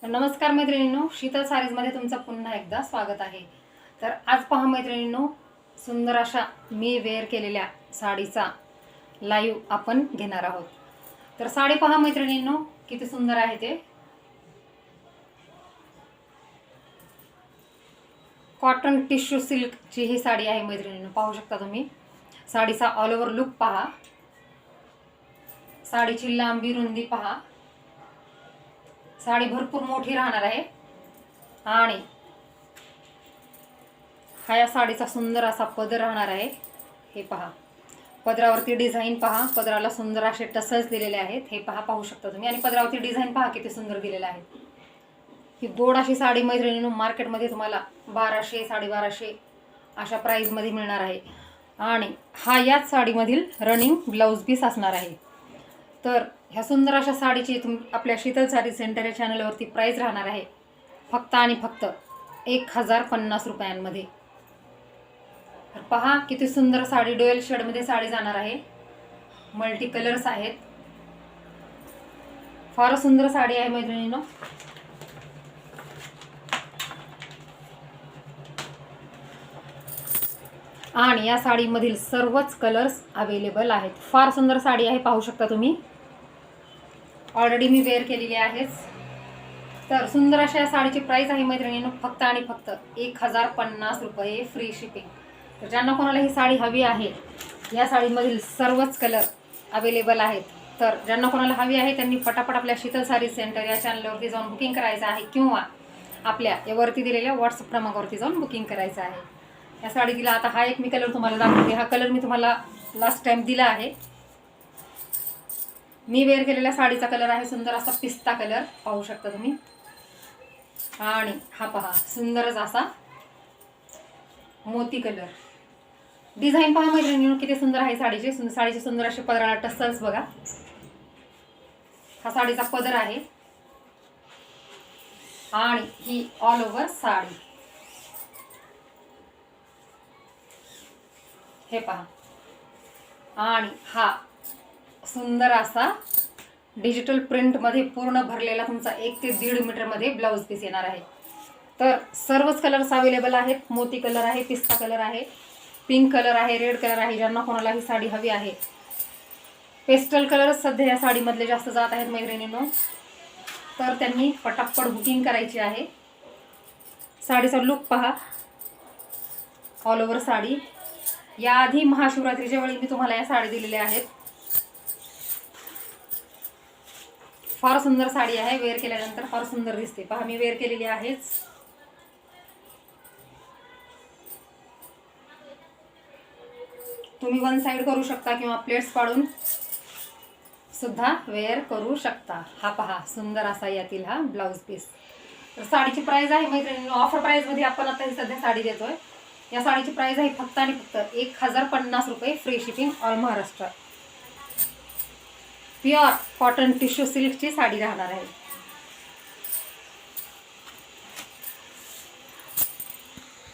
नमस्कार मैत्रिणींनो, शीतल सारीजमध्ये तुमचं पुन्हा एकदा स्वागत आहे। तर आज पहा मैत्रिणींनो, सुंदर अशा मी वेअर केलेल्या साडीचा लाईव्ह आपण घेणार आहोत। तर साडी पहा मैत्रिणींनो, किती सुंदर आहे ते। कॉटन टिश्यू सिल्कची ही साडी आहे मैत्रिणींनो, पाहू शकता तुम्ही। साडीचा ऑल ओव्हर लुक पहा, साडीची लांबी रुंदी पहा। साडी भरपूर मोठी राहणार आहे आणि हा या साडीचा सुंदर असा पदर राहणार आहे। हे पहा, पदरावरती डिझाईन पहा, पदराला सुंदर असे टसल्स दिलेले आहेत। हे पहा, पाहू शकता तुम्ही। आणि पदरावरती डिझाईन पहा किती सुंदर दिलेला आहे। ही गोड अशी साडी मैत्रिणींनो मार्केटमध्ये तुम्हाला 1200 1250 अशा प्राइस मध्ये मिळणार आहे। आणि हा याच साडीमधील रनिंग ब्लाउज पीस असणार आहे। तर ह्या सुंदर अशा साडीची आपल्या शीतल साडी सेंटर या चॅनलवरती प्राइस राहणार आहे फक्त आणि फक्त 1050 रुपयांमध्ये। तर पहा किती सुंदर साडी, डुएल शेडमध्ये साडी जाणार आहे। मल्टी कलर्स आहेत, फार सुंदर साडी आहे मैत्रिणींनो। आणि या साडीमधील सर्वच कलर्स अवेलेबल आहेत। फार सुंदर साडी आहे, पाहू शकता तुम्ही। ऑलरेडी मी वेअर केलेली आहेच। तर सुंदर अशा या साडीची प्राइस आहे मैत्रिणींनो फक्त आणि फक्त 1050 रुपये, फ्री शिपिंग। तर ज्यांना कोणाला ही साडी हवी आहे, या साडीमधील सर्वच कलर अवेलेबल आहेत। तर ज्यांना कोणाला हवी आहे त्यांनी पटापट आपल्या शीतल साडी सेंटर या चॅनलवरती जाऊन बुकिंग करायचं आहे किंवा आपल्या यावरती दिलेल्या व्हॉट्सअप क्रमांकावरती जाऊन बुकिंग करायचं आहे। या साडीला आता हा एक मी कलर तुम्हाला दाखवते। हा कलर मी तुम्हाला लास्ट टाइम दिला आहे। मी वेअर केलेल्या साडीचा कलर आहे सुंदर असा पिस्ता कलर, पाहू शकता तुम्ही। आणि हा पहा सुंदरच असा मोती कलर। डिझाईन पहा मैत्रिणींनो किती सुंदर आहे साडीची। साडीचे सुंदर असे पदराला टसल्स बघा। हा साडीचा पदर आहे आणि ही ऑल ओव्हर साडी। हे पहा, आणि हा सुंदर असा डिजिटल प्रिंट मध्ये पूर्ण भरलेला तुमचा 1 ते 1.5 मीटर मध्ये ब्लाउज पीस येणार आहे। तर सर्वच कलर्स अवेलेबल आहेत। मोती कलर आहे, पिस्ता कलर आहे, पिंक कलर आहे, रेड कलर आहे। ज्यांना कोणाला ही साडी हवी आहे, पेस्टल कलर सध्या या साडीमधले जास्त जात आहेत मैत्रिणींनो, तर त्यांनी पटापट बुकिंग करायची आहे। साडीचा लुक पहा, ऑल ओव्हर साडी। याआधी महाशिवरात्रीच्या वेळी मी तुम्हाला या साडी दिलेल्या आहेत। फार सुंदर साडी आहे, वेअर केल्यानंतर फार सुंदर दिसते। पहा मी वेअर केलेली आहेच। तुम्ही वन साइड करू शकता किंवा प्लेट्स पाडून सुद्धा वेअर करू शकता। हा पहा सुंदर असा यातील हा ब्लाउज पीस। तर साडीची प्राइस आहे मैत्रिणींनो, ऑफर प्राइस मध्ये आपण आता ही सध्या साडी देतोय। या साडीची प्राइस आहे फक्त आणि फक्त 1050 रुपये, free shipping all Maharashtra. Pure cotton tissue सिल्कची साडी राहणार आहे।